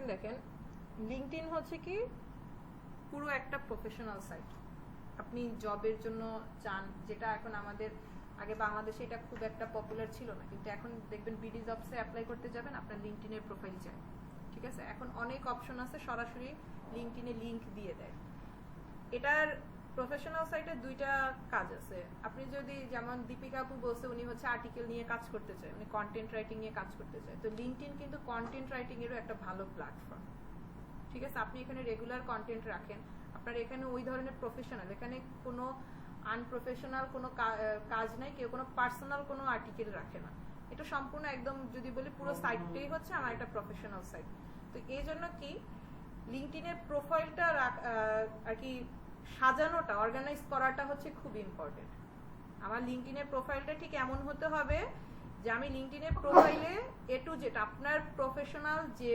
এখন দেখেন লিঙ্কডইন হচ্ছে কি পুরো একটা প্রফেশনাল সাইট। আপনি জবের জন্য চান, যেটা এখন আমাদের আগে বাংলাদেশে এটা খুব একটা পপুলার ছিল না, কিন্তু এখন দেখবেন বিডি জবসে অ্যাপ্লাই করতে যাবেন আপনার লিঙ্কডইনের প্রোফাইল চাই। ঠিক আছে, এখন অনেক অপশন আছে, সরাসরি লিঙ্কডইনে লিঙ্ক দিয়ে দেয়। এটার প্রফেশনাল সাইটে দুইটা কাজ আছে। আপনি যদি যেমন দীপিকা আপু বলছে উনি হচ্ছে আর্টিকেল নিয়ে কাজ করতে চায়, উনি কন্টেন্ট রাইটিং নিয়ে কাজ করতে চায়, তো লিঙ্কডইন কিন্তু কন্টেন্ট রাইটিং এরও একটা ভালো প্ল্যাটফর্ম। ঠিক আছে, আপনি এখানে রেগুলার কন্টেন্ট রাখেন, আপনার এখানে ওই ধরনের প্রফেশনাল, এখানে কোনো আনপ্রফেশনাল কোনো কাজ নাই, কেউ কোনো পার্সোনাল কোনো আর্টিকেল রাখে না। এটা সম্পূর্ণ একদম যদি বলি পুরো সাইটটাই হচ্ছে আমার একটা প্রফেশনাল সাইট। তো এই জন্য কি লিঙ্কডইনের প্রোফাইলটা আর কি সাজানোটা, অর্গানাইজ করাটা হচ্ছে খুব ইম্পর্টেন্ট। আমার লিঙ্কডইনের প্রোফাইলটা ঠিক এমন হতে হবে যে আমি লিঙ্কডইনের প্রোফাইলে এ টু জেড আপনার প্রফেশনাল যে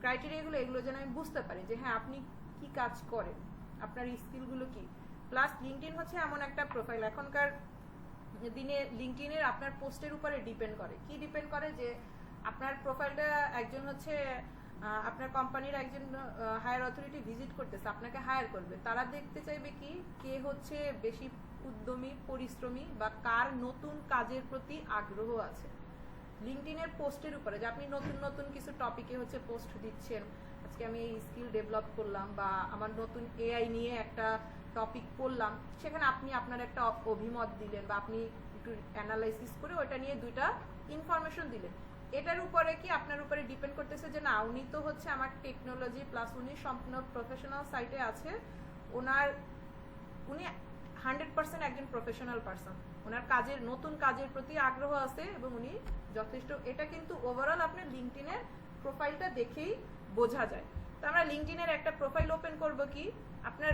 ক্রাইটেরিয়াগুলো এগুলো যেন আমি বুঝতে পারি যে হ্যাঁ আপনি কি কাজ করেন, আপনার স্কিলগুলো কি। প্লাস লিঙ্কডইন হচ্ছে এমন একটা প্রোফাইল, এখনকার দিনে লিঙ্কডইনের আপনার পোস্টের উপরে ডিপেন্ড করে। কি ডিপেন্ড করে যে আপনার প্রোফাইলটা একজন হচ্ছে আপনার কোম্পানির একজন হায়ার অথরিটি ভিজিট করতেছে, আপনাকে হায়ার করবে, তারা দেখতে চাইবে কি কে হচ্ছে বেশি উদ্যমী, পরিশ্রমী বা কার নতুন কাজের প্রতি আগ্রহ আছে। লিঙ্কডইনের পোস্টের উপরে যে আপনি নতুন নতুন কিছু টপিকে হচ্ছে পোস্ট দিচ্ছেন, আজকে আমি এই স্কিল ডেভেলপ করলাম বা আমার নতুন এআই নিয়ে একটা টপিক পড়লাম, সেখানে আপনি আপনার একটা অভিমত দিলেন বা আপনি একটু অ্যানালাইসিস করে ওটা নিয়ে দুইটা ইনফরমেশন দিলেন। এটার উপরে কি আপনার উপরে ডিপেন্ড করতেছে যে না উনি তো হচ্ছে আমার টেকনোলজি প্লাস উনি সম্পূর্ণ প্রফেশনাল সাইটে আছে, উনি 100% একজন প্রফেশনাল পারসন, ওনার কাজের নতুন কাজের প্রতি আগ্রহ আছে এবং উনি যথেষ্ট। এটা কিন্তু ওভারঅল আপনার লিঙ্কডইনের প্রোফাইলটা দেখেই বোঝা যায়। তো আমরা লিঙ্কডইনের একটা প্রোফাইল ওপেন করব, কি আপনার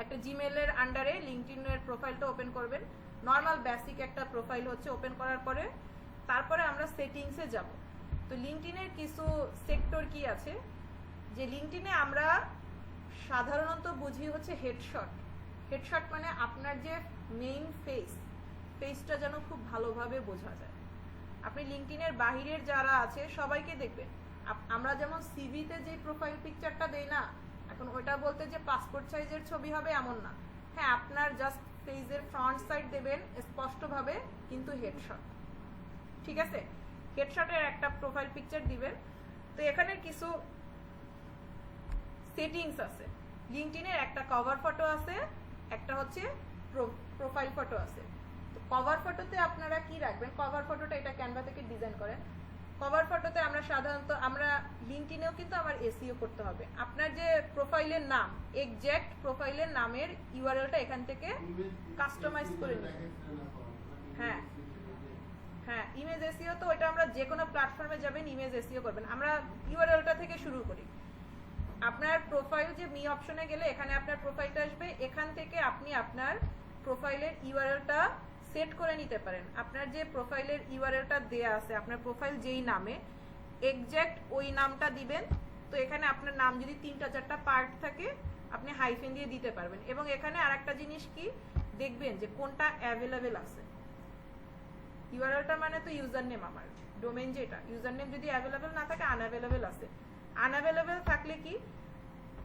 একটা জিমেলের আন্ডারে লিঙ্কডইনের প্রোফাইলটা ওপেন করবেন। নর্মাল বেসিক একটা প্রোফাইল হচ্ছে ওপেন করার পরে তারপরে আমরা সেটিংসে যাব। তো লিঙ্কডইনের কিছু সেক্টর কি আছে, যে লিঙ্কডইনে আমরা সাধারণত বুঝি হচ্ছে হেডশট। হেডশট মানে আপনার যে মেইন ফেসটা যেন খুব ভালোভাবে বোঝা যায়। আপনি লিঙ্কডইনের বাহিরের যারা আছে সবাইকে দেখবেন, আমরা যেমন সিভিতে যে প্রোফাইল পিকচারটা দেই না, এখন ওইটা বলতে যে পাসপোর্ট সাইজের ছবি হবে এমন না। হ্যাঁ, আপনার জাস্ট পেজের ফ্রন্ট সাইড দেবেন স্পষ্টভাবে, কিন্তু হেডশট। ঠিক আছে, হেডশটের একটা প্রোফাইল পিকচার দিবেন। তো এখানে কিছু সেটিংস আছে। লিঙ্কডইনের একটা কভার ফটো আছে, একটা হচ্ছে প্রোফাইল ফটো আছে। তো কভার ফটোতে আপনারা কি রাখবেন, কভার ফটোটা এটা ক্যানভা থেকে ডিজাইন করেন। কভার ফটোতে আমরা সাধারণত আমরা লিঙ্কডইনেও কিন্তু আমার এসইও করতে হবে। আপনার যে প্রোফাইলের নাম, এক্সাক্ট প্রোফাইলের নামের ইউআরএলটা এখান থেকে কাস্টমাইজ করে নিন। হ্যাঁ হ্যাঁ, ইমেজ এসইও তো ওটা আমরা যে কোনো প্ল্যাটফর্মে যাবেন ইমেজ এসইও করবেন। আমরা ইউআরএলটা থেকে শুরু করি। আপনার প্রোফাইল যে মি অপশনে গেলে এখানে আপনার প্রোফাইলটা আসবে, এখান থেকে আপনি আপনার প্রোফাইলের ইউআরএলটা সেট করে নিতে পারেন। আপনার যে প্রোফাইলের ইউআরএলটা দেয়া আছে, আপনার প্রোফাইল যেই নামে এক্সাক্ট ওই নামটা দিবেন। তো এখানে আপনার নাম যদি 3-4টা পার্ট থাকে আপনি হাইফেন দিয়ে দিতে পারবেন। এবং এখানে আরেকটা জিনিস কি দেখবেন যে কোনটা অ্যাভেলেবেল আছে। ইউআরএলটা মানে তো ইউজার নেম, আমার ডোমেইন যেটা, ইউজার নেম যদি অ্যাভেলেবেল না থাকে আনঅ্যাভেলেবেল আছে। আনঅ্যাভেলেবেল থাকলে কি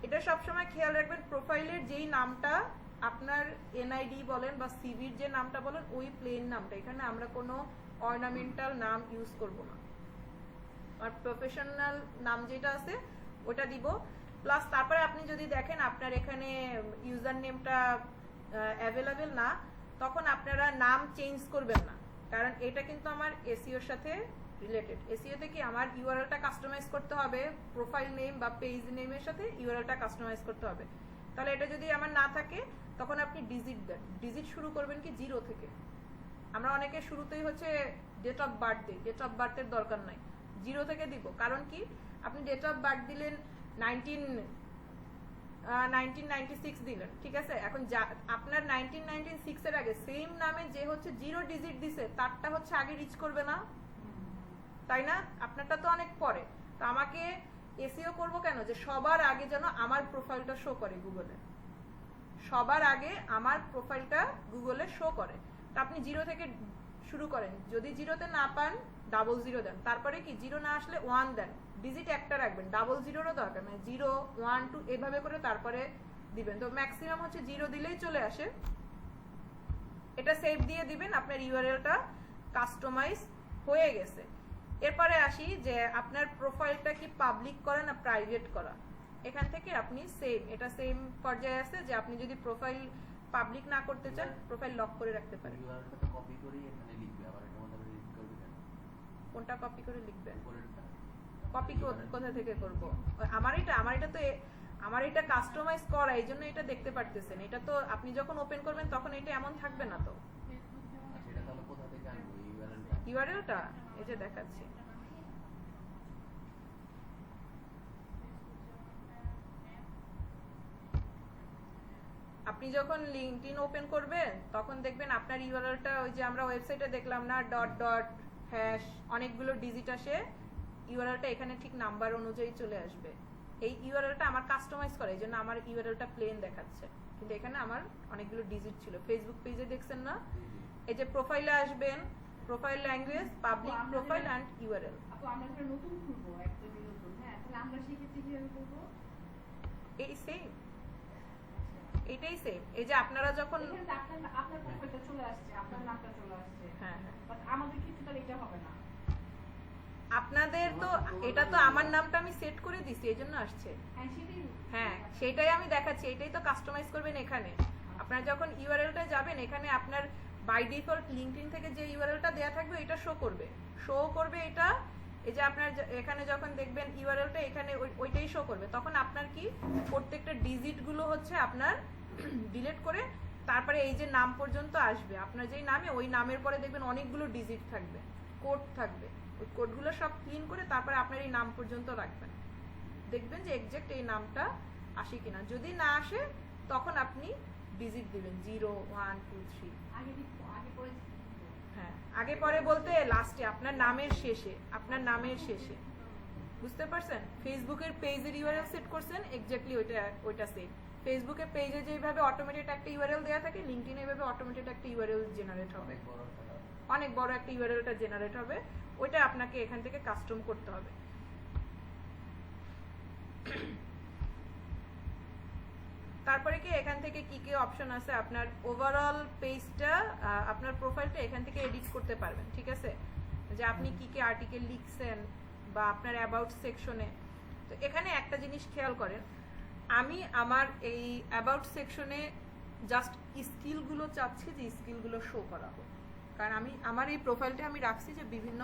এটা সবসময় খেয়াল রাখবেন, প্রোফাইলের যেই নামটা আপনার এনআইডি বলেন বা সিভির যে নামটা বলেন ওই প্লেন নামটা, এখানে আমরা কোনো অর্নামেন্টাল নাম ইউজ করব না। আর প্রফেশনাল নাম যেটা আছে ওটা দিব। প্লাস তারপরে আপনি যদি দেখেন আপনার এখানে ইউজার নেমটা অ্যাভেলেবেল না, তখন আপনারা নাম চেঞ্জ করবেন না, কারণ এটা কিন্তু আমার এসইওর সাথে রিলেটেড। এসইওতে কি আমার ইউআরএলটা কাস্টমাইজ করতে হবে, প্রোফাইল নেম বা পেজ নেমের সাথে ইউআরএলটা কাস্টমাইজ করতে হবে। তাহলে এটা যদি আমার না থাকে তখন আপনি ডিজিট দেন। ডিজিট শুরু করবেন কি 0 থেকে। আমরা অনেকে শুরুতেই হচ্ছে ডেট অফ বার্থ দিই, ডেট অফ বার্থের দরকার নাই, 0 থেকে দিব। কারণ কি আপনি ডেট অফ বার্থ দিলেন 1996 দিলেন, ঠিক আছে, এখন আপনার 1996 এর আগে সেম নামে যে হচ্ছে 0 ডিজিট দিছে তারটা হচ্ছে আগে রিচ করবে না, তাই না? আপনারটা তো অনেক পরে। তো আমাকে এসইও করব কেন, যে সবার আগে যেন আমার প্রোফাইলটা শো করে গুগলে, সবার আগে আমার প্রোফাইলটা গুগলে শো করে। তো আপনি 0 থেকে শুরু করেন, যদি জিরোতে না পান 00 দেন, তারপরে কি জিরো না আসলে 1 দেন, ডিজিট একটা রাখবেন, 00-ও দরকার নাই, 0 1 2 এভাবে করে তারপরে দিবেন। তো ম্যাক্সিমাম হচ্ছে 0 দিলেই চলে আসে। এটা সেভ দিয়ে দিবেন, আপনার ইউআরএলটা কাস্টমাইজ হয়ে গেছে। এরপরে আসি যে আপনার প্রোফাইলটা কি পাবলিক করা না প্রাইভেট করা। এখান থেকে আপনি এটা সেম পর্যায়ে আছে যে আপনি যদি প্রোফাইল পাবলিক না করতে চান, প্রোফাইল লক করে রাখতে পারেন। ইউআরএলটা কপি করে এখানে লিখবে, আবার এটা মধ্যে এডিট করবে কেন? কোনটা কপি করে লিখবেন? উপরেরটা কপি কোথা থেকে করব? আমার এটা কাস্টমাইজ করা, এইজন্য এটা দেখতে পারতেছেন। এটা তো আপনি যখন ওপেন করবেন তখন এটা এমন থাকবে না। তো আচ্ছা, এটা তাহলে কোথা থেকে আনবো ইউআরএলটা? ইউআরএলটা এই যে দেখাচ্ছি। আপনি যখন লিংকডইন ওপেন করবেন তখন দেখবেন আপনার ইউআরএলটা, ওই যে আমরা ওয়েবসাইটে দেখলাম না, ডট ডট হ্যাশ অনেকগুলো ডিজিট আসে, ইউআরএলটা এখানে ঠিক নাম্বার অনুযায়ী চলে আসবে। এই ইউআরএলটা আমার কাস্টমাইজ করা, এইজন্য আমার ইউআরএলটা প্লেন দেখাচ্ছে, কিন্তু এখানে আমার অনেকগুলো ডিজিট ছিল। ফেসবুক পেজে দেখছেন না, এই যে প্রোফাইলে আসবেন, profile language, public profile and URL. আপু আমরা একটা নতুন খুলবো, একদমই নতুন, হ্যাঁ, তাহলে আমরা সেই ক্ষেত্রে কিভাবে করবো? এই সেম, এটাই সেম। এই যে আপনারা যখন এখানে তো আপনার প্রোফাইলটা চলে আসছে, আপনার নামটা চলে আসছে, হ্যাঁ হ্যাঁ, বাট আমাদের ক্ষেত্রে তাহলে এটা হবে না। আপনাদের তো এটা তো আমার নামটা আমি সেট করে দিছি, এইজন্য আসছে। হ্যাঁ সেটাই, হ্যাঁ সেটাই আমি দেখাচ্ছি, এটাই তো কাস্টমাইজ করবেন এখানে। আপনারা যখন ইউআরএলটা যাবেন, এখানে আপনার বাই ডিফল্ট লিংকডইন থেকে যে ইউআরএলটা দেয়া থাকবে এটা শো করবে এটা। এই যে আপনার এখানে যখন দেখবেন ইউআরএলটা এখানে ওইটাই শো করবে, তখন আপনার কি প্রত্যেকটা ডিজিট গুলো হচ্ছে আপনার ডিলিট করে তারপরে এই যে নাম পর্যন্ত আসবে। আপনার যেই নামে, ওই নামের পরে দেখবেন অনেকগুলো ডিজিট থাকবে, কোড থাকবে, ওই কোডগুলো সব ক্লিন করে তারপরে আপনার এই নাম পর্যন্ত রাখবেন। দেখবেন যে এক্সাক্ট এই নামটা আসে কিনা। যদি না আসে তখন আপনি ডিজিট দিবেন 0 1 2 3। আগে পরে হ্যাঁ, আগে পরে বলতে লাস্টে, আপনার নামের শেষে, আপনার নামের শেষে। বুঝতে পারছেন? ফেসবুকের পেজের ইউআরএল সেট করছেন, এক্স্যাক্টলি ওইটা সেম। ফেসবুকের পেজে যেভাবে অটোমেটেড একটা ইউআরএল দেয়া থাকে, লিংকডইনে এভাবে অটোমেটেড একটা ইউআরএল জেনারেট হবে, অনেক বড় একটা ইউআরএলটা জেনারেট হবে। ওইটা আপনাকে এখান থেকে কাস্টম করতে হবে। তারপরে কি এখান থেকে কি কি অপশন আছে, আপনার ওভারঅল পেজটা, আপনার প্রোফাইলটা এখান থেকে এডিট করতে পারবেন। ঠিক আছে, যে আপনি কি কি আর্টিকেল লিখছেন বা আপনার অ্যাবাউট সেকশনে। তো এখানে একটা জিনিস খেয়াল করেন, আমি আমার এই অ্যাবাউট সেকশনে জাস্ট স্কিলগুলো চাচ্ছি যে স্কিলগুলো শো করা হোক, কারণ আমার এই প্রোফাইলটা আমি রাখছি যে বিভিন্ন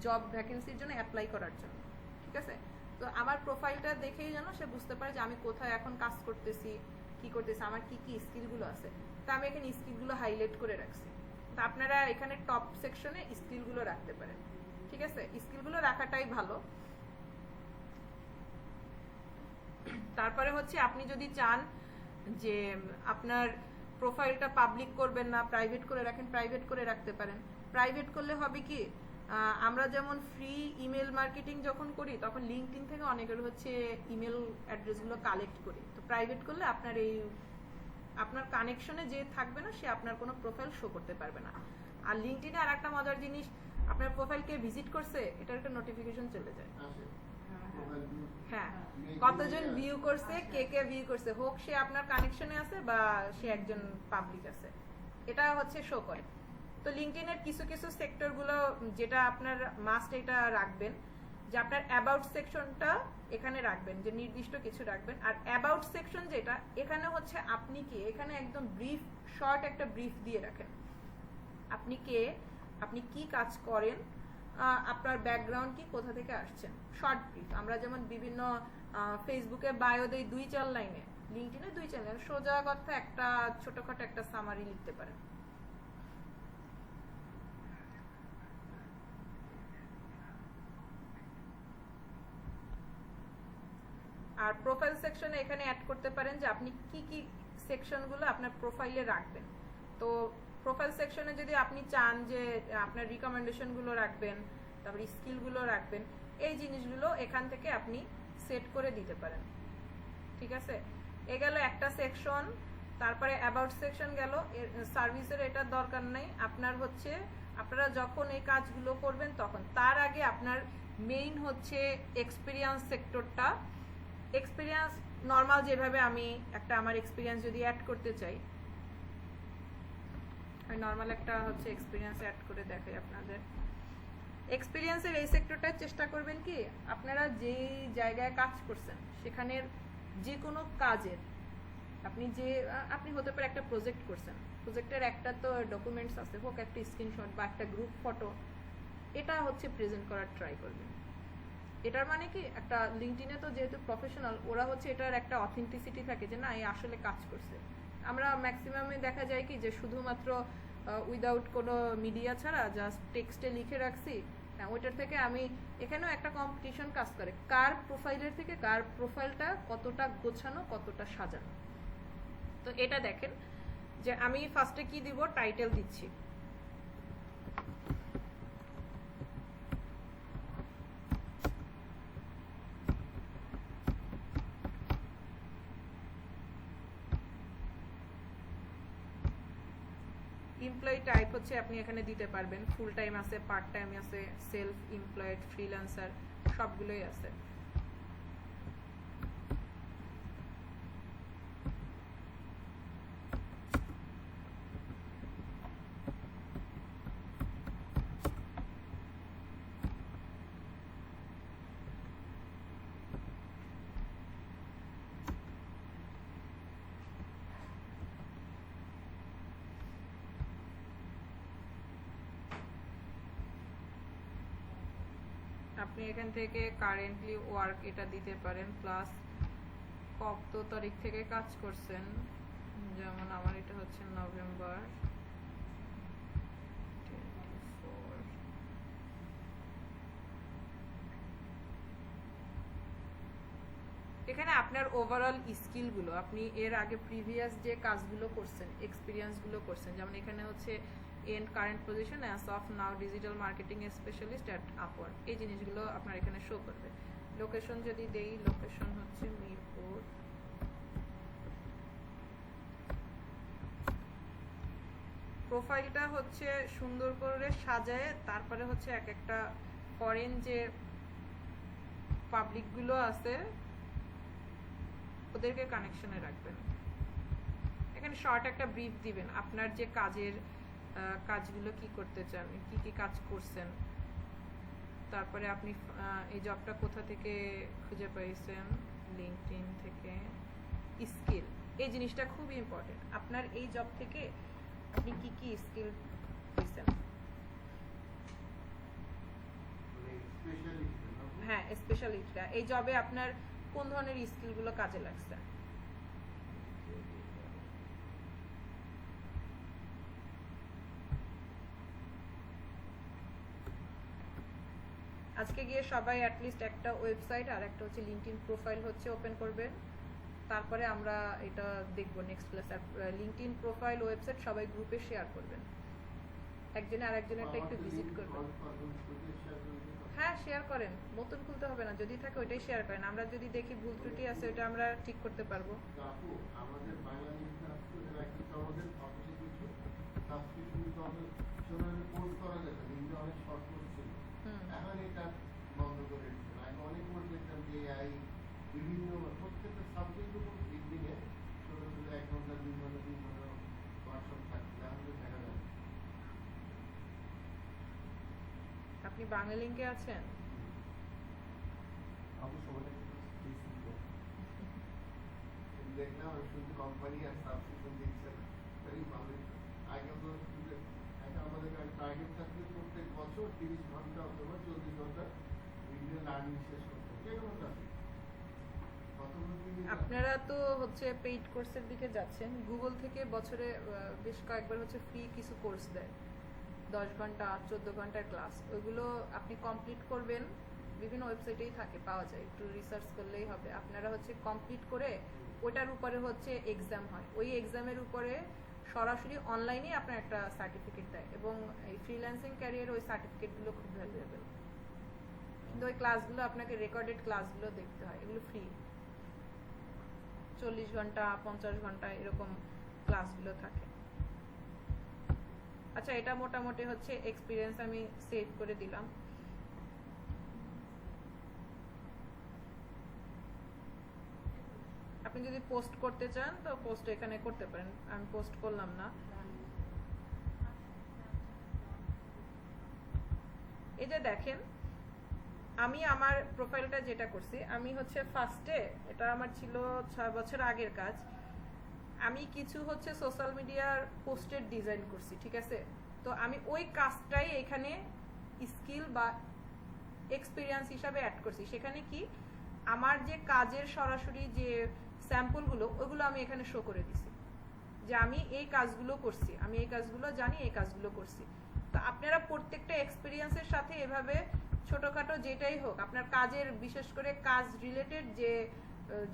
জব ভ্যাকেন্সির জন্য অ্যাপ্লাই করার জন্য। ঠিক আছে, তো আমার প্রোফাইলটা দেখেই যেন সে বুঝতে পারে যে আমি কোথায় এখন কাজ করতেছি, কি করতেছি, আমার কি কি স্কিলগুলো আছে। তো আমি এখানে স্কিলগুলো হাইলাইট করে রাখছি। তো আপনারা এখানে টপ সেকশনে স্কিলগুলো রাখতে পারেন। ঠিক আছে, স্কিলগুলো রাখাটাই ভালো। তারপরে হচ্ছে আপনি যদি চান যে আপনার প্রোফাইলটা পাবলিক করবেন না, প্রাইভেট করে রাখেন, প্রাইভেট করে রাখতে পারেন। প্রাইভেট করলে হবে কি, আমরা যেমন ফ্রি ইমেল মার্কেটিং যখন করি তখন লিংকডইন থেকে অনেকের হচ্ছে ইমেল অ্যাড্রেসগুলো কালেক্ট করি। তো প্রাইভেট করলে আপনার কানেকশনে যে থাকবে না, সে আপনার কোনো প্রোফাইল শো করতে পারবে না। আর লিংকডইনে আর একটা মজার জিনিস, আপনার প্রোফাইলকে ভিজিট করছে এটার একটা নোটিফিকেশন চলে যায়। হ্যাঁ, কতজন ভিউ করছে, কে কে ভিউ করছে, হোক সে আপনার কানেকশনে আছে বা সে একজন পাবলিক আছে, এটা হচ্ছে শো করে। তো লিংকডইনের কিছু কিছু সেক্টরগুলো যেটা আপনার মাস্ট, এটা রাখবেন যে আপনার অ্যাবাউট সেকশনটা এখানে রাখবেন, যে নির্দিষ্ট কিছু রাখবেন। আর অ্যাবাউট সেকশন যেটা, এখানে হচ্ছে আপনি কি, এখানে একদম ব্রিফ, শর্ট একটা ব্রিফ দিয়ে রাখেন। আপনি কে, আপনি কি কাজ করেন, আপনার ব্যাকগ্রাউন্ড কি, কোথা থেকে আসছেন, শর্ট ব্রিফ। আমরা যেমন বিভিন্ন ফেসবুকে বায়ো দেই 2-4 লাইনে, লিংকডইনে 2-4 লাইনে, সোজা কথা একটা ছোটখাটো একটা সামারি লিখতে পারেন। আর প্রোফাইল সেকশনে এখানে অ্যাড করতে পারেন যে আপনি কি কি সেকশনগুলো আপনার প্রোফাইলে রাখবেন। তো প্রোফাইল সেকশনে যদি আপনি চান যে আপনার রিকমেন্ডেশনগুলো রাখবেন, তারপর স্কিলগুলো রাখবেন, এই জিনিসগুলো এখান থেকে আপনি সেট করে দিতে পারেন। ঠিক আছে, এ গেল একটা সেকশন। তারপরে অ্যাবাউট সেকশন গেল, সার্ভিসের এটার দরকার নেই। আপনার হচ্ছে আপনারা যখন এই কাজগুলো করবেন তখন তার আগে আপনার মেইন হচ্ছে এক্সপিরিয়েন্স সেক্টরটা। এক্সপিরিয়েন্স নর্মাল যেভাবে আমি একটা আমার এক্সপিরিয়েন্স যদি অ্যাড করতে চাই, আমি নর্মাল একটা হচ্ছে এক্সপিরিয়েন্স অ্যাড করে দেখাই আপনাদের। এক্সপিরিয়েন্সের এই সেক্টরটা চেষ্টা করবেন কি আপনারা যেই জায়গায় কাজ করছেন সেখানের যে কোনো কাজের আপনি হতে পারে একটা প্রজেক্ট করছেন, প্রজেক্টের একটা তো ডকুমেন্টস আছে, হোক একটা স্ক্রিনশট বা একটা গ্রুপ ফটো, এটা হচ্ছে প্রেজেন্ট করার ট্রাই করবেন। এটার মানে কি একটা লিঙ্কডইনে তো যেহেতু প্রফেশনাল, ওরা হচ্ছে এটার একটা অথেন্টিসিটি থাকে যে না এই আসলে কাজ করছে। আমরা ম্যাক্সিমামে দেখা যায় কি যে শুধুমাত্র উইদাউট কোনো মিডিয়া ছাড়া জাস্ট টেক্সটে লিখে রাখছি, হ্যাঁ ওইটার থেকে আমি এখানেও একটা কম্পিটিশন কাজ করে কার প্রোফাইলের থেকে কার প্রোফাইলটা কতটা গোছানো কতটা সাজানো। তো এটা দেখেন যে আমি ফার্স্টে কি দিব, টাইটেল দিচ্ছি। এমপ্লয়ি টাইপ হচ্ছে আপনি এখানে দিতে পারবেন, ফুল টাইম আছে, পার্ট টাইম আছে, সেলফ এমপ্লয়েড, ফ্রিল্যান্সার, সবগুলোই আছে। আপনি এখান থেকে কারেন্টলি ওয়ার্ক এটা দিতে পারেন, প্লাস কত তারিখ থেকে কাজ করছেন, যেমন আমার এটা হচ্ছে নভেম্বর 24। এখানে আপনার ওভারঅল স্কিলগুলো, আপনি এর আগে প্রিভিয়াস যে কাজগুলো করছেন, এক্সপিরিয়েন্সগুলো করছেন, যেমন এখানে হচ্ছে and current position as of now digital marketing specialist at Upwork, এই জিনিসগুলো আপনার এখানে শো করবে। লোকেশন যদি দেই, লোকেশন হচ্ছে মিরপুর। প্রোফাইলটা হচ্ছে সুন্দর করে সাজায়, তারপরে হচ্ছে এক একটা ফরেন যে পাবলিকগুলো আছে ওদেরকে কানেকশনে রাখবেন। এখানে শর্ট একটা ব্রিফ দিবেন, আপনার যে কাজগুলো কি করতে চান, কি কি কাজ করছেন, তারপরে আপনি এই জবটা কোথা থেকে খুঁজে পাইছেন, লিঙ্কডইন থেকে। স্কিল, এই জিনিসটা খুব ইম্পর্টেন্ট, আপনার এই জব থেকে আপনি কি কি স্কিল পেয়েছেন। হ্যাঁ স্পেশালিস্টটা, এই জবে আপনার কোন ধরনের স্কিলগুলো কাজে লাগছে। আজকে গিয়ে সবাই অ্যাটলিস্ট একটা ওয়েবসাইট আর একটা হচ্ছে লিঙ্কডইন প্রোফাইল হচ্ছে ওপেন করবেন, তারপরে আমরা এটা দেখবো next class. LinkedIn profile website সবাই গ্রুপে শেয়ার করবেন, একজনে আরেকজনেরটা একটু ভিজিট করবেন। হ্যাঁ শেয়ার করেন, নতুন খুলতে হবে না, যদি থাকে ওইটাই শেয়ার করেন, আমরা যদি দেখি ভুল ত্রুটি আছে ওটা আমরা ঠিক করতে পারবো। আমাদের বাংলাদেশে আমাদের অফিসে কিছু সাবস্ক্রিপশন কোর্স করা যেত, কিন্তু অনেক শর্ট কোর্স ছিল, এখন এটা বন্ধ করে দিচ্ছে। আমি অনেক কোর্স দেখতাম যে এআই বিভিন্ন প্রত্যেকটা সাবজেক্টের উপর দিনে ছোট ছোট 1 ঘন্টা 2 ঘন্টা 3 ঘন্টা ওয়ার্কশপ থাকছে, এখন তো দেখা যায়। আপনি বাংলা লিংকে আছেন? দেখলাম শুধু কোম্পানি আর সাবস্ক্রিপশন দিচ্ছে না, তাই ভালো। আগে তো একটা আমাদের টার্গেট থাকলে প্রত্যেক বছর 30 ঘন্টা অথবা 40 ঘন্টা ভিডিও লার্নিং শেষ করতে, যে কোনো টপিক। আপনারা তো হচ্ছে পেইড কোর্সের দিকে যাচ্ছেন, গুগল থেকে বছরে বেশ কয়েকবার হচ্ছে ফ্রি কিছু কোর্স দেয়, 10 ঘন্টা 14 ঘন্টার ক্লাস, ওইগুলো আপনি কমপ্লিট করবেন, বিভিন্ন ওয়েবসাইটেই থাকে, পাওয়া যায়, একটু রিসার্চ করলেই হবে। আপনারা হচ্ছে কমপ্লিট করে ওটার উপরে হচ্ছে এক্সাম হয়, ওই এক্সামের উপরে সরাসরি অনলাইনে আপনার একটা সার্টিফিকেট দেয়, এবং এই ফ্রিল্যান্সিং ক্যারিয়ার ওই সার্টিফিকেটগুলো খুব ভ্যালুয়েবল। কিন্তু ওই ক্লাসগুলো আপনাকে রেকর্ডেড ক্লাসগুলো দেখতে হয়, এগুলো ফ্রি, 40 ঘন্টা 50 ঘন্টা এরকম ক্লাসগুলো থাকে। আচ্ছা, এটা মোটামুটি হচ্ছে এক্সপিরিয়েন্স, আমি সেভ করে দিলাম। আপনি যদি পোস্ট করতে চান তো পোস্ট এখানে করতে পারেন, আমি পোস্ট করলাম না। এই যে দেখেন, আমি আমার প্রোফাইলটা যেটা করছি, আমি হচ্ছে ফার্স্টে, এটা আমার ছিল 6 বছর আগের কাজ, আমি কিছু হচ্ছে সোশ্যাল মিডিয়ার পোস্টের ডিজাইন করছি, ঠিক আছে? তো আমি ওই কাজটাই এখানে স্কিল বা এক্সপিরিয়েন্স হিসাবে অ্যাড করছি। সেখানে কি আমার যে কাজের সরাসরি যে স্যাম্পলগুলো, ওইগুলো আমি এখানে শো করে দিছি যে আমি এই কাজগুলো করছি, আমি এই কাজগুলো জানি, এই কাজগুলো করছি। তো আপনারা প্রত্যেকটা এক্সপিরিয়েন্সের সাথে এভাবে ছোটখাটো যেটাই হোক, আপনার কাজের, বিশেষ করে কাজ রিলেটেড যে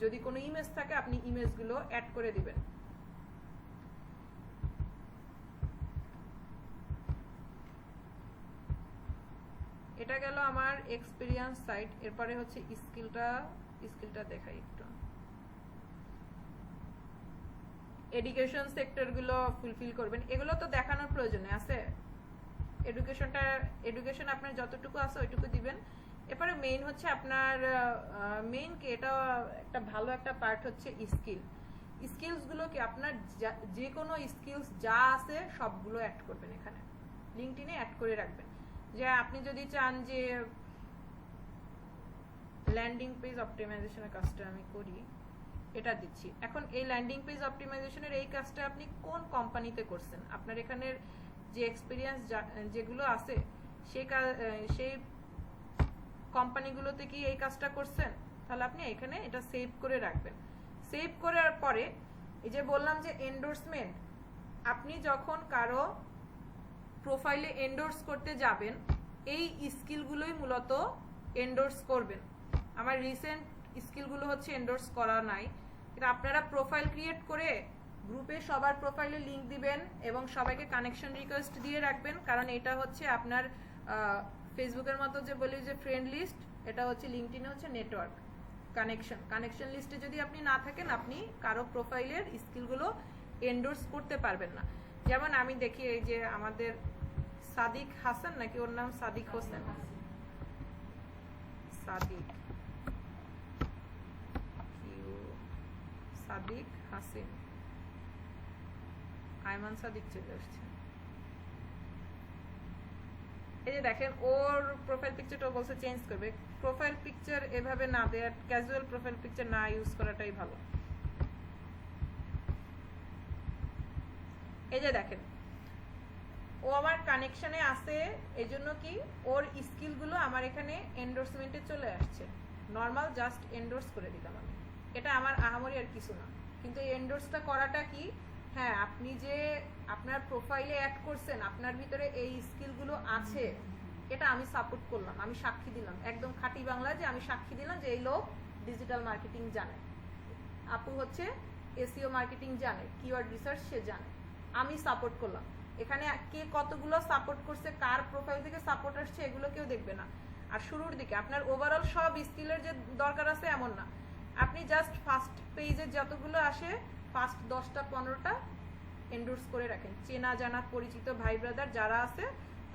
যদি কোনো ইমেজ থাকে, আপনি ইমেজগুলো অ্যাড করে দিবেন। এটা গেল আমার এক্সপিরিয়েন্স সাইট। এরপরে হচ্ছে স্কিলটা দেখাই একটু। এডুকেশন সেক্টরগুলো ফুলফিল করবেন, এগুলো তো দেখানোর প্রয়োজন আছে। এডুকেশন আপনার যতটুকু আছে ওইটুকু দিবেন। এরপরে মেইন হচ্ছে আপনার মেইন কি, এটা একটা ভালো একটা পার্ট হচ্ছে স্কিলসগুলো কি আপনার যে কোনো স্কিলস যা আছে সবগুলো অ্যাড করবেন এখানে, লিঙ্কডইনে অ্যাড করে রাখবেন। যে আপনি যদি চান যে ল্যান্ডিং পেজ অপটিমাইজেশনের কাজটা আমি করি, এটা দিচ্ছি। এখন এই ল্যান্ডিং পেজ অপটিমাইজেশনের এই কাজটা আপনি কোন কোম্পানিতে করছেন, আপনার এখানের যে এক্সপিরিয়েন্স যেগুলো আছে সেই কোম্পানিগুলোতে কি এই কাজটা করছেন, তাহলে আপনি এখানে এটা সেভ করে রাখবেন। সেভ করার পরে এই যে বললাম যে এন্ডোর্সমেন্ট, আপনি যখন কারো প্রোফাইলে এন্ডোর্স করতে যাবেন, এই স্কিলগুলোই মূলত এন্ডোর্স করবেন। আমার রিসেন্ট স্কিলগুলো হচ্ছে এন্ডোর্স করা নাই, কিন্তু আপনারা প্রোফাইল ক্রিয়েট করে গ্রুপে সবার প্রোফাইলে লিংক দিবেন এবং সবাইকে কানেকশন রিকোয়েস্ট দিয়ে রাখবেন। কারণ এটা হচ্ছে আপনার ফেসবুকের মতো যে বলি যে ফ্রেন্ড লিস্ট, এটা হচ্ছে লিঙ্কডইনে হচ্ছে নেটওয়ার্ক কানেকশন লিস্টে যদি আপনি না থাকেন, আপনি কারো প্রোফাইলের স্কিলগুলো এন্ডোর্স করতে পারবেন না। যেমন আমি দেখি এই যে আমাদের সাদিক হাসান, নাকি ওর নাম সাদিক হোসেন, সাদিক হাসিন, আইমান সাদিক চলে আসছে। এই যে দেখেন, ওর প্রোফাইল পিকচারটা বলছে চেঞ্জ করবে। প্রোফাইল পিকচার এভাবে না দেয়া, ক্যাজুয়াল প্রোফাইল পিকচার না ইউজ করাটাই ভালো। এই যে দেখেন, ও আমার কানেকশনে আছে, এজন্য কি ওর স্কিলগুলো আমার এখানে এন্ডোর্সমেন্টে চলে আসছে। নর্মাল জাস্ট এন্ডোর্স করে দিলাম আমি, এটা আমার আহামরি আর কিছু না। কিন্তু এই এন্ডোর্সটা করাটা কি, হ্যাঁ আপনি যে আপনার প্রোফাইলে অ্যাড করছেন, আপনার ভিতরে এই স্কিলগুলো আছে, এটা আমি সাপোর্ট করলাম, আমি সাক্ষী দিলাম, একদম খাঁটি বাংলা যে আমি সাক্ষী দিলাম যে এই লোক ডিজিটাল মার্কেটিং জানে, আপু হচ্ছে এসইও মার্কেটিং জানে, কিওয়ার্ড রিসার্চ সে জানে, আমি সাপোর্ট করলাম। এখানে কে কতগুলো সাপোর্ট করছে, কার প্রোফাইল থেকে সাপোর্ট আসছে, এগুলো কেউ দেখবে না। আর শুরুর দিকে আপনার ওভারঅল সব স্কিলের যে দরকার আছে এমন না, আপনি জাস্ট ফার্স্ট পেজে যতগুলো আসে ফার্স্ট 10টা 15টা এন্ডোর্স করে রাখেন। চেনা জানা পরিচিত ভাই ব্রাদার যারা আছে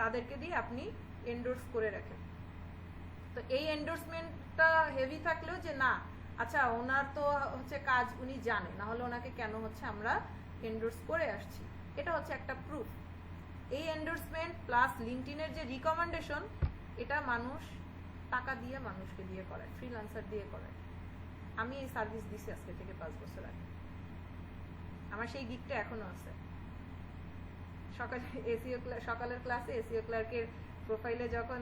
তাদেরকে দিয়ে আপনি এন্ডোর্স করে রাখেন। তো এই এন্ডোর্সমেন্টটা হেভি থাকলেও যে না, আচ্ছা ওনার তো হচ্ছে কাজ উনি জানে, না হলে ওনাকে কেন হচ্ছে আমরা এন্ডোর্স করে আসছি, এটা হচ্ছে একটা প্রুফ। এই এন্ডোর্সমেন্ট প্লাস লিঙ্কডইনের যে রিকমেন্ডেশন, এটা মানুষ টাকা দিয়ে মানুষকে দিয়ে করায়, ফ্রিল্যান্সার দিয়ে করায়। আমি এই সার্ভিস দিছি আজকে থেকে 5 বছর আগে, আমার সেই গিকটা এখনো আছে। সকালের ক্লাসে এসইও ক্লার্কের প্রোফাইলে যখন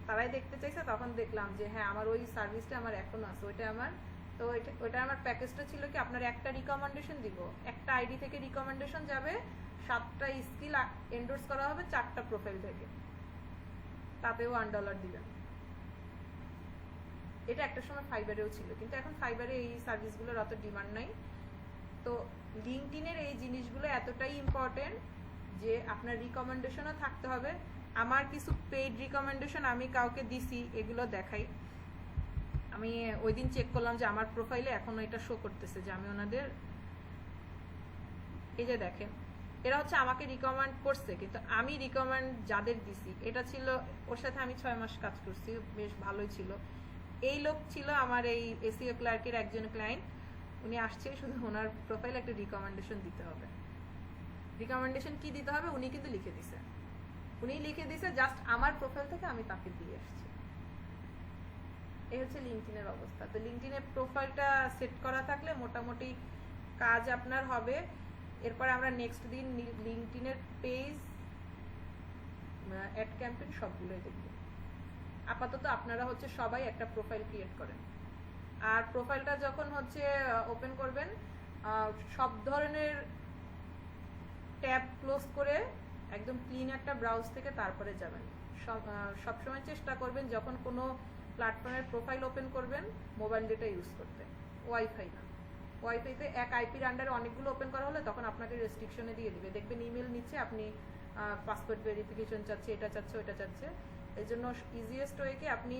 তারাই দেখতে চাইছে, তখন দেখলাম যে হ্যাঁ আমার ওই সার্ভিসটা আমার এখনো আছে। ওইটা আমার প্যাকেজটা ছিল কি, আপনার একটা রিকমেন্ডেশন দিব, একটা আইডি থেকে রিকমেন্ডেশন যাবে, 7টা স্কিল এন্ডোর্স করা হবে 4টা প্রোফাইল থেকে, তাতেও $1 দিবেন। এটা একটা সময় ফাইবারেও ছিল, কিন্তু এখন ফাইবারে এই সার্ভিসগুলোর অত ডিমান্ড নাই। তো লিঙ্কডইনের এই জিনিসগুলো এতটাই ইম্পর্টেন্ট যে আপনার রিকমেন্ডেশনও থাকতে হবে। আমার কিছু পেইড রিকমেন্ডেশন আমি কাউকে দিছি, এগুলো দেখাই। আমি ওই দিন চেক করলাম যে আমার প্রোফাইলে এখনো এটা শো করতেছে যে আমি ওনাদের, এই যে দেখেন এরা হচ্ছে আমাকে রিকমেন্ড করছে, কিন্তু আমি রিকমেন্ড যাদের দিছি এটা ছিল, ওর সাথে আমি 6 মাস কাজ করছি, বেশ ভালোই ছিল। এই লোক ছিল আমার এই এসইও ক্লার্কের একজন ক্লায়েন্ট, উনি আসছে শুধু ওনার প্রোফাইলে একটা রিকমেন্ডেশন দিতে হবে। রিকমেন্ডেশন কি দিতে হবে উনি কিন্তু লিখে দিছে, উনি লিখে দিছে, জাস্ট আমার প্রোফাইল থেকে আমি তাকে দিয়ে আসছি। এই হচ্ছে লিঙ্কডইনের অবস্থা। তো লিঙ্কডইনের প্রোফাইলটা সেট করা থাকলে মোটামুটি কাজ আপনার হবে। এরপর আমরা নেক্সট দিন লিঙ্কডইনের পেজ, অ্যাড ক্যাম্পেইন সবগুলোই দেখব। আপাতত আপনারা হচ্ছে সবাই একটা প্রোফাইল ক্রিয়েট করেন, আর প্রোফাইলটা যখন হচ্ছে ওপেন করবেন সব ধরনের ট্যাব ক্লোজ করে একদম ক্লিন একটা ব্রাউজ থেকে তারপরে যাবেন। সবসময় চেষ্টা করবেন যখন কোনো প্ল্যাটফর্মের প্রোফাইল ওপেন করবেন মোবাইল ডেটা ইউজ করতে, ওয়াইফাই না। ওয়াইফাইতে এক আইপির আন্ডারে অনেকগুলো ওপেন করা হলে তখন আপনাকে রেস্ট্রিকশনে দিয়ে দিবে, দেখবেন ইমেল নিচ্ছে আপনি পাসওয়ার্ড ভেরিফিকেশন চাচ্ছে, এটা চাচ্ছে, ওইটা চাচ্ছে। এই জন্য ইজিয়েস্ট ওয়ে কি আপনি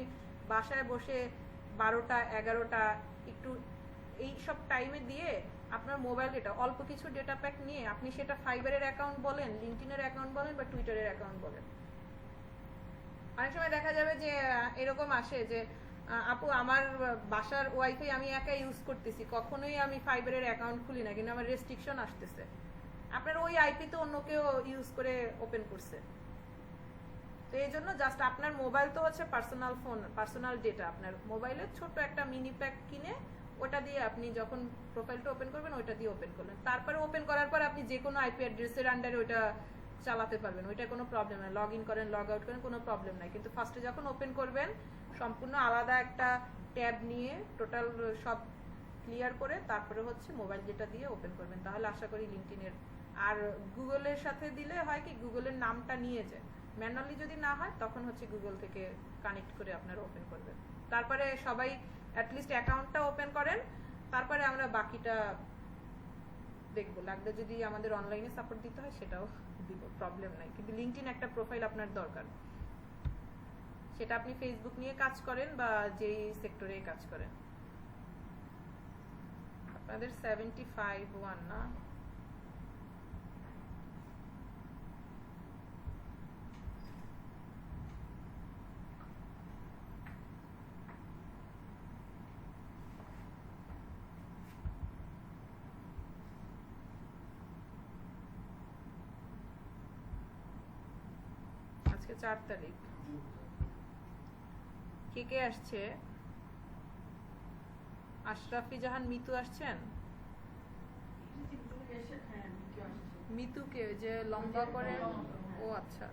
বাসায় বসে 12টা 11টা একটু এই সব টাইমে দিয়ে আপনার মোবাইল ডেটা অল্প কিছু ডেটা প্যাক নিয়ে আপনি সেটা ফাইবারের অ্যাকাউন্ট বলেন, লিঙ্কডইনের অ্যাকাউন্ট বলেন বা টুইটারের অ্যাকাউন্ট বলেন। অনেক সময় দেখা যাবে যে এরকম আসে যে আপু আমার বাসার ওয়াইফাই আমি একা ইউজ করতেছি, কখনোই আমি ফাইবারের অ্যাকাউন্ট খুলি না, কিন্তু আমার রেস্ট্রিকশন আসতেছে। আপনার ওই আইপি তো অন্য কেউ ইউজ করে ওপেন করছে। তো এই জন্য জাস্ট আপনার মোবাইল তো হচ্ছে পার্সোনাল ফোন, পার্সোনাল ডেটা, আপনার মোবাইলে ছোট একটা মিনি প্যাক কিনে ওটা দিয়ে আপনি যখন প্রোফাইলটা ওপেন করবেন ওইটা দিয়ে ওপেন করলেন। তারপরে ওপেন করার পর আপনি যে কোনো আইপি অ্যাড্রেসের আন্ডারে ওইটা চালাতে পারবেন, ওইটা কোনো প্রবলেম নাই। লগ ইন করেন, লগ আউট করেন, কোনো প্রবলেম নাই। কিন্তু ফার্স্টে যখন ওপেন করবেন সম্পূর্ণ আলাদা একটা ট্যাব নিয়ে টোটাল সব ক্লিয়ার করে তারপরে হচ্ছে মোবাইল ডেটা দিয়ে ওপেন করবেন, তাহলে আশা করি লিঙ্কডইনের। আর গুগলের সাথে দিলে হয় কি গুগলের নামটা নিয়ে যায়, ম্যানুয়ালি যদি না হয় তখন হচ্ছে গুগল থেকে কানেক্ট করে আপনারা ওপেন করবেন। তারপরে সবাই অ্যাটলিস্ট অ্যাকাউন্টটা ওপেন করেন, তারপরে আমরা বাকিটা দেখবো। লাগলে যদি আমাদের অনলাইনে সাপোর্ট দিতে হয় সেটাও দিব, প্রবলেম নাই। কিন্তু লিঙ্কডইন একটা প্রোফাইল আপনার দরকার, সেটা আপনি ফেসবুক নিয়ে কাজ করেন বা যেই সেক্টরে কাজ করেন। আপনাদের 75 না? আজকে 4 তারিখ। কে কে আসছে? আশরাফি জাহান মিতু আসছেন? মিতুকে যে লম্বা করে, ও আচ্ছা।